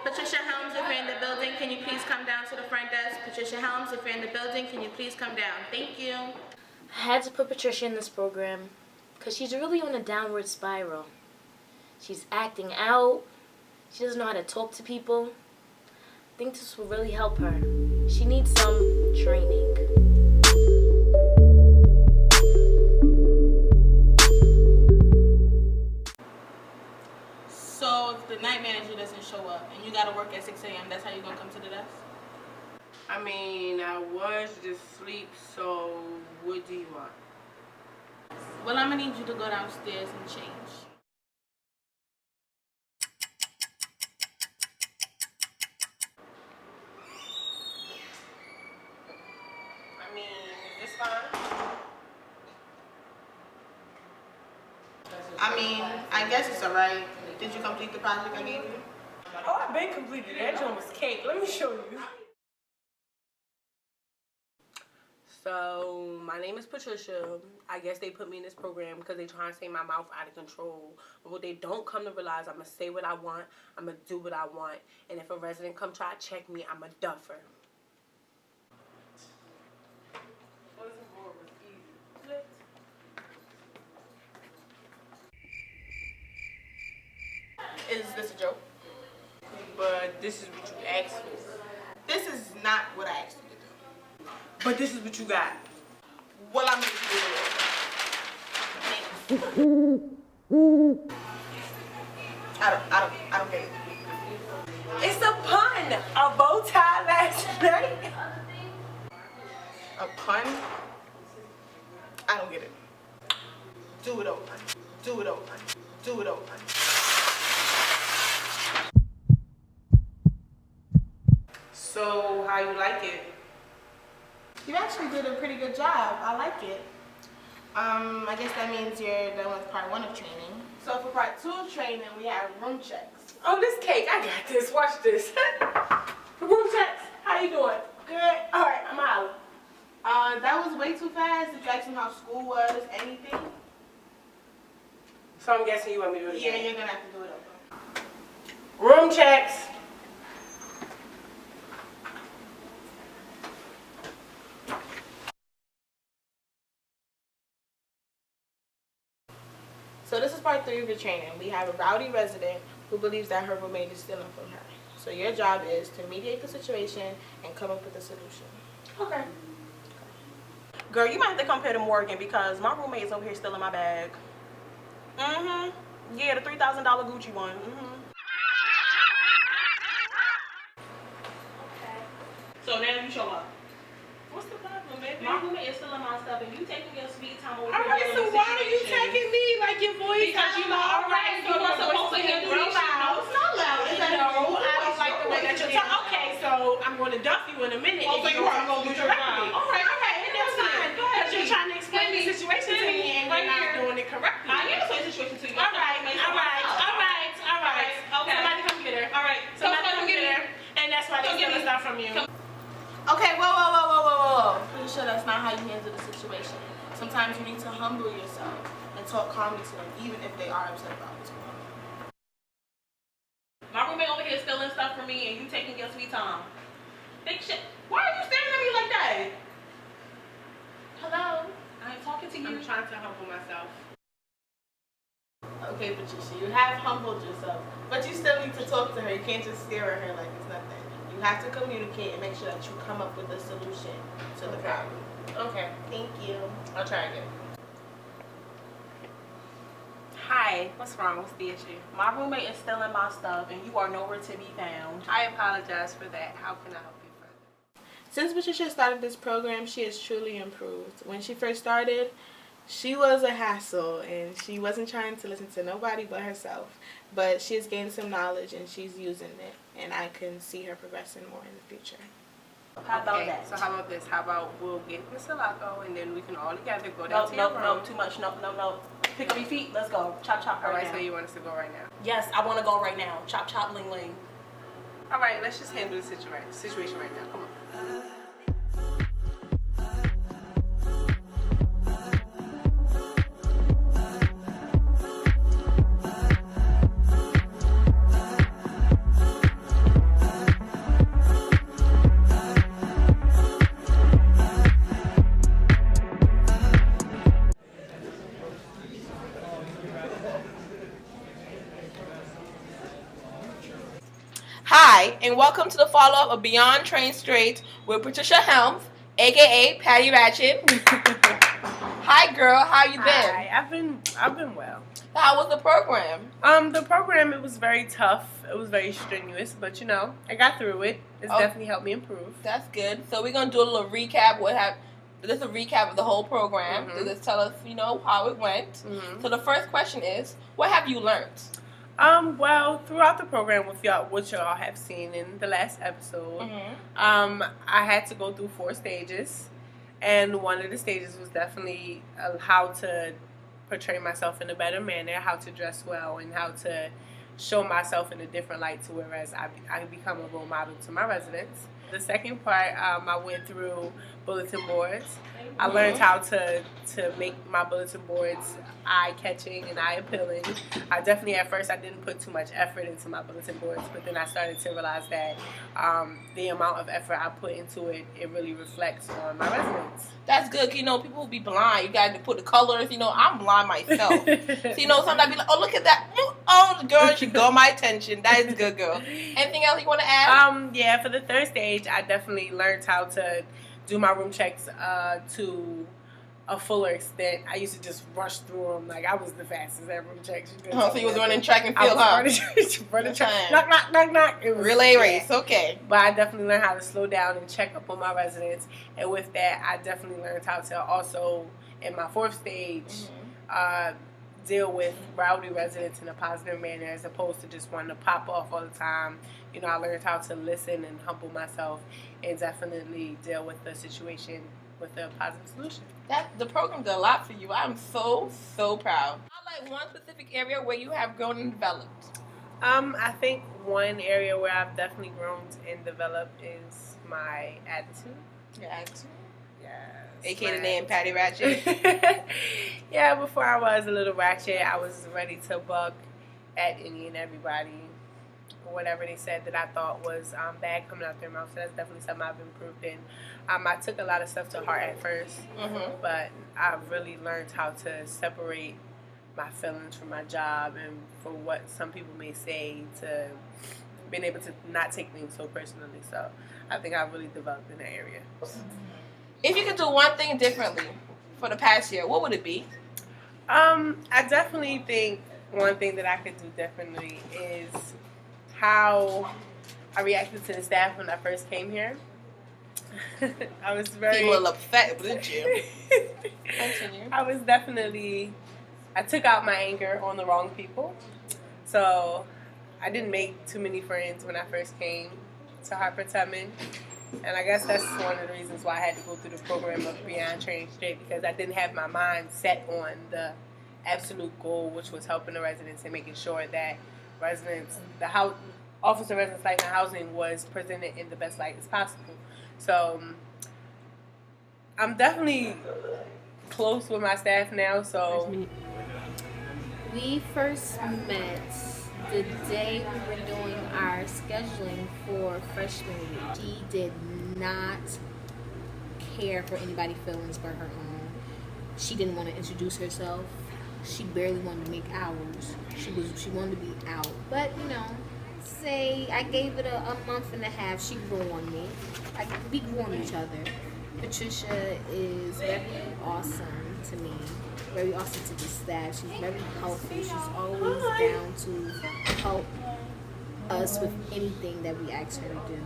Patricia Helms, if you're in the building, can you please come down to the front desk? Patricia Helms, if you're in the building, can you please come down? Thank you. I had to put Patricia in this program because she's really on a downward spiral. She's acting out. She doesn't know how to talk to people. I think this will really help her. She needs some training. So if the night manager doesn't show up and you gotta work at 6 a.m., that's how you're gonna come to the desk? I mean, I was just asleep, so what do you want? Well, I'm gonna need you to go downstairs and change. I mean, is this fine? I mean, I guess it's alright. Did you complete the project I gave you? Oh, I've been completed. That joint was cake. Let me show you. So, my name is Patricia. I guess they put me in this program because they trying to say my mouth out of control. But what they don't come to realize, I'm going to say what I want. I'm going to do what I want. And if a resident come try to check me, I'm a duffer. Is this a joke? But this is what you asked for. This is not what I asked you to do. But this is what you got. Well, I'm gonna do it. I don't get it. It's a pun. A bow tie last night. A pun? I don't get it. Do it over. Do it over. Do it over. So, how you like it? You actually did a pretty good job. I like it. I guess that means you're done with part 1 of training. So for part 2 of training, we have room checks. Oh, this cake. I got this. Watch this. Room checks. How you doing? Good. All right, I'm out. That was way too fast. Did you ask him how school was? Anything? So I'm guessing you want me to do it Yeah, again? you're gonna have to do it over. Room checks. So this is part 3 of your training. We have a rowdy resident who believes that her roommate is stealing from her. So your job is to mediate the situation and come up with a solution. Okay. Girl, you might have to come here to Morgan because my roommate is over here stealing my bag. Yeah, the $3,000 Gucci one. So now you show up. What's the problem, baby? My roommate is stealing my stuff and you taking your sweet time over All right, so why are you taking me like your voice? Because you know, all right, you are supposed to handle these shit. No, it's not loud. It's like, No, I don't like the way that you're talking. Okay, so I'm going to duff you in a minute. Oh, so you are going to lose your job. All right, and that's fine. Because you're trying to explain the situation to me and you're not doing it correctly. I am explaining the situation to you. All right. Okay. Somebody come get her. All right. Somebody come get her. And that's why they're stealing stuff from you. Okay, whoa. Pretty sure that's not how you handle the situation. Sometimes you need to humble yourself and talk calmly to them, even if they are upset about what's going on. My roommate over here stealing stuff from me and you taking your sweet time. Big shit. Why are you staring at me like that? Hello? I ain't talking to you. I'm trying to humble myself. Okay, Patricia, you have humbled yourself, but you still need to talk to her. You can't just stare at her like it's nothing. You have to communicate and make sure that you come up with a solution to the problem. Okay. Thank you. I'll try again. Hi, what's wrong? What's the issue? My roommate is stealing my stuff and you are nowhere to be found. I apologize for that. How can I help you further? Since Patricia started this program, she has truly improved. When she first started, she was a hassle and she wasn't trying to listen to nobody but herself. But she has gained some knowledge and she's using it. And I can see her progressing more in the future. How about that? So how about this? How about we'll get Mr. Laco and then we can all together go down to your room. No, too much. No. Pick up your feet. Let's go. Chop, chop All right right, now. so you want us to go right now? Yes, I want to go right now. Chop, chop, ling, ling. All right, let's just handle the situation right now. Come on. Hi, and welcome to the follow-up of Beyond Train Straight with Patricia Helms, aka Patty Ratchet. Hi, girl. How you been? Hi, I've been well. How was the program? The program, it was very tough. It was very strenuous, but you know, I got through it. It's definitely helped me improve. That's good. So we're gonna do a little recap. This is a recap of the whole program. Mhm. So just tell us, how it went. Mm-hmm. So the first question is, what have you learned? Well, throughout the program, with y'all, what y'all have seen in the last episode, I had to go through 4 stages, and one of the stages was definitely how to portray myself in a better manner, how to dress well, and how to show myself in a different light to whereas I become a role model to my residents. The second part, I went through bulletin boards. I learned how to make my bulletin boards eye-catching and eye-appealing. I definitely, at first, I didn't put too much effort into my bulletin boards, but then I started to realize that the amount of effort I put into it, it really reflects on my residents. That's good. People will be blind. You got to put the colors. I'm blind myself. So, sometimes I be like, oh, look at that. Oh, girl, she got my attention. That is good, girl. Anything else you want to add? Yeah, for the third stage, I definitely learned how to do my room checks to a fuller extent. I used to just rush through them. Like, I was the fastest at room checks. So you was running track and I field, huh? was running track. Knock, knock, knock, knock. It was Relay race, okay. But I definitely learned how to slow down and check up on my residents. And with that, I definitely learned how to also, in my 4th stage, deal with rowdy residents in a positive manner as opposed to just wanting to pop off all the time. I learned how to listen and humble myself and definitely deal with the situation with a positive solution. The program did a lot for you. I'm so proud. I like one specific area where you have grown and developed. I think one area where I've definitely grown and developed is my attitude. Your attitude? Yes. AKA the name Patty Ratchet. Yeah, before I was a little ratchet, I was ready to buck at any and everybody. Whatever they said that I thought was bad coming out their mouth. So that's definitely something I've improved in. I took a lot of stuff to heart at first, but I've really learned how to separate my feelings from my job and for what some people may say, to being able to not take things so personally. So I think I've really developed in that area. If you could do one thing differently for the past year, what would it be? I definitely think one thing that I could do differently is how I reacted to the staff when I first came here. I was very... You were a little upset, didn't you? Continue. I took out my anger on the wrong people. So I didn't make too many friends when I first came to Harper Tubman. And I guess that's one of the reasons why I had to go through the program of Beyond Train Straight, because I didn't have my mind set on the absolute goal, which was helping the residents and making sure that Office of Residence Life and Housing was presented in the best light as possible. So I'm definitely close with my staff now. So we first met the day we were doing our scheduling for freshman week. She did not care for anybody's feelings but her own. She didn't want to introduce herself. She barely wanted to make hours. She wanted to be out. But say I gave it a month and a half, she grew on me. We grew on each other. Patricia is very awesome to me, very awesome to the staff. She's very helpful. She's always down to help us with anything that we ask her to do.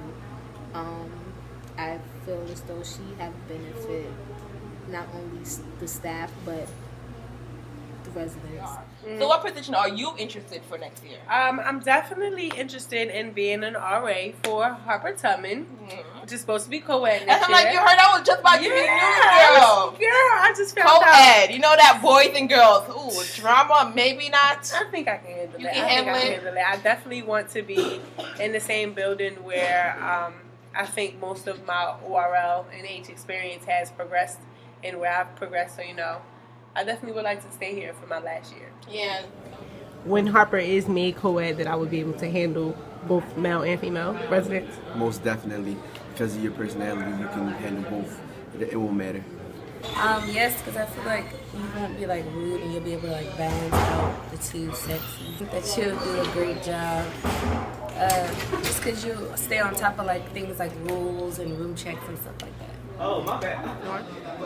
I feel as though she have benefit not only the staff but the residents. So what position are you interested for next year? I'm definitely interested in being an RA for Harper Tubman, which is supposed to be co-ed next year. I'm like, you heard I was just about to be new, girl. Girl, I just found out. Co-ed, that boys and girls. Ooh, drama, maybe not. I think I can handle You that. can handle it? I definitely want to be in the same building where I think most of my ORL and H experience has progressed and where I've progressed. So, I definitely would like to stay here for my last year. Yeah. When Harper is made co-ed, that I would be able to handle both male and female residents? Most definitely. Because of your personality, you can handle both. It won't matter. Yes, because I feel like you won't be rude and you'll be able to balance out the two sexes. I think that you'll do a great job Just because you stay on top of like things like rules and room checks and stuff like that. Oh, my bad.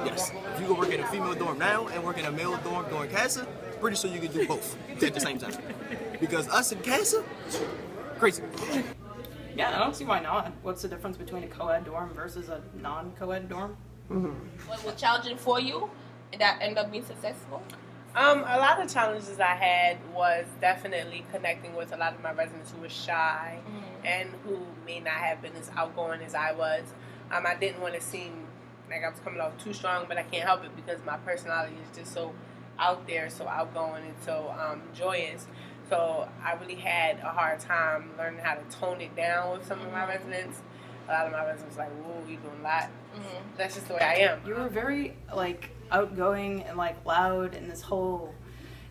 Yes. If you go work in a female dorm now and work in a male dorm during CASA, pretty sure you can do both at the same time. Because us in CASA, crazy. Yeah, I don't see why not. What's the difference between a co-ed dorm versus a non-co-ed dorm? What was challenging for you and that ended up being successful? A lot of challenges I had was definitely connecting with a lot of my residents who were shy and who may not have been as outgoing as I was. I didn't want to seem like I was coming off too strong, but I can't help it because my personality is just so out there, so outgoing, and so joyous. So I really had a hard time learning how to tone it down with some of my residents. A lot of my residents were like, whoa, you're doing a lot. That's just the way I am. You were very like outgoing and like loud, and this whole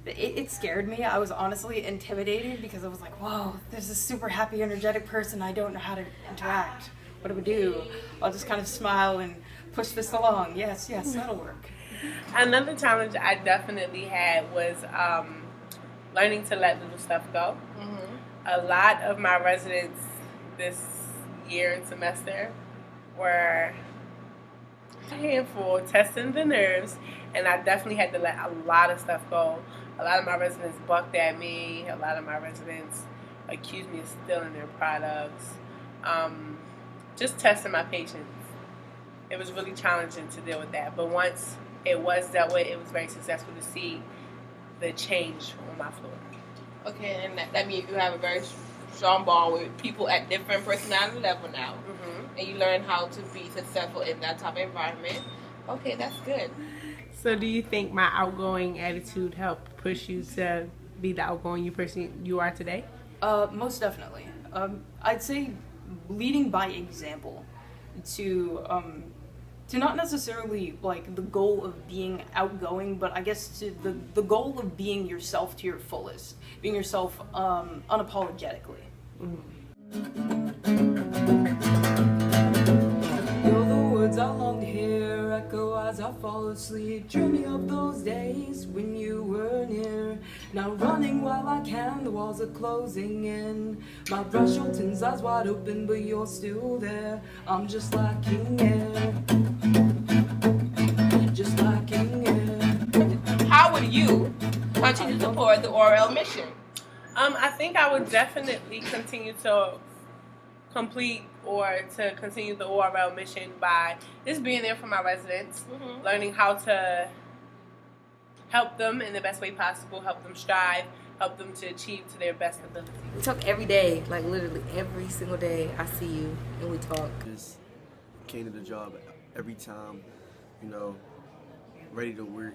it scared me. I was honestly intimidated because I was like, whoa, there's this super happy, energetic person. I don't know how to interact. What do we do? I'll just kind of smile and push this along. Yes, that'll work. Another challenge I definitely had was learning to let little stuff go. A lot of my residents this year and semester were a handful, testing the nerves, and I definitely had to let a lot of stuff go. A lot of my residents bucked at me. A lot of my residents accused me of stealing their products. Just testing my patience. It was really challenging to deal with that, but once it was dealt with, it was very successful to see the change on my floor. Okay, and that means you have a very strong bond with people at different personality level now. And you learn how to be successful in that type of environment. Okay, that's good. So do you think my outgoing attitude helped push you to be the outgoing you are today? Most definitely. I'd say leading by example to not necessarily like the goal of being outgoing, but I guess to the goal of being yourself to your fullest, being yourself unapologetically. You're the words I long to hear echo as I fall asleep, dreaming of those days when you were near. Now running while I can, the walls are closing in. My brush opens, eyes wide open, but you're still there. I'm just lacking air, just lacking air. How would you continue to support the ORL mission? I think I would definitely continue to complete or to continue the ORL mission by just being there for my residents, learning how to help them in the best way possible, help them strive, help them to achieve to their best ability. We talk every day, like literally every single day. I see you and we talk. Just came to the job every time, ready to work,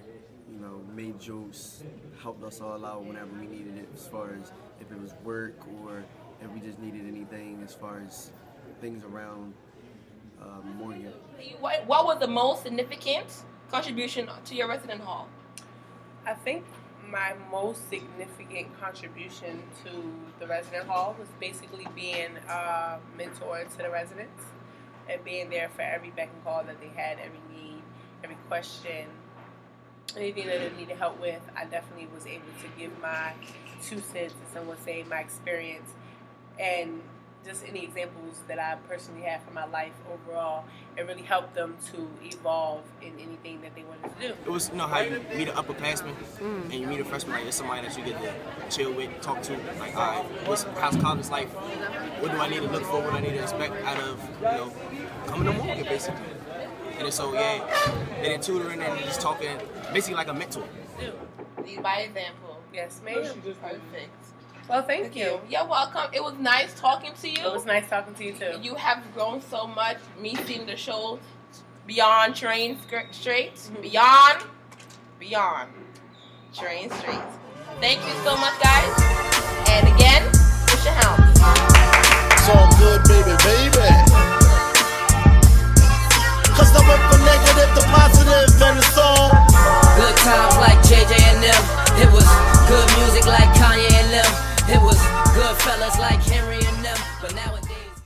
made jokes, helped us all out whenever we needed it, as far as if it was work or if we just needed anything as far as things around Morgan. What was the most significant contribution to your resident hall? I think my most significant contribution to the resident hall was basically being a mentor to the residents and being there for every beck and call that they had, every need, every question, anything that they needed help with. I definitely was able to give my 2 cents, as some would say, my experience, and just any examples that I personally had from my life overall. It really helped them to evolve in anything that they wanted to do. It was, how you meet an upperclassman and you meet a freshman, like it's somebody that you get to chill with, talk to, like, all right, how's college life? What do I need to look for? What do I need to expect out of, coming to Morgan, basically. And so, and then tutoring and just talking, basically like a mentor. Lead by example. Yes, ma'am. Perfect. Well, thank you. You're welcome. It was nice talking to you. It was nice talking to you, too. You have grown so much. Me seeing the show beyond train straight. Beyond train straight. Thank you so much, guys. And again, push your helm. It's all good, baby. Cause I went from negative to positive and it's all good times like JJ and them. It was good music like Kanye and them. It was good fellas like Henry and them. But now it's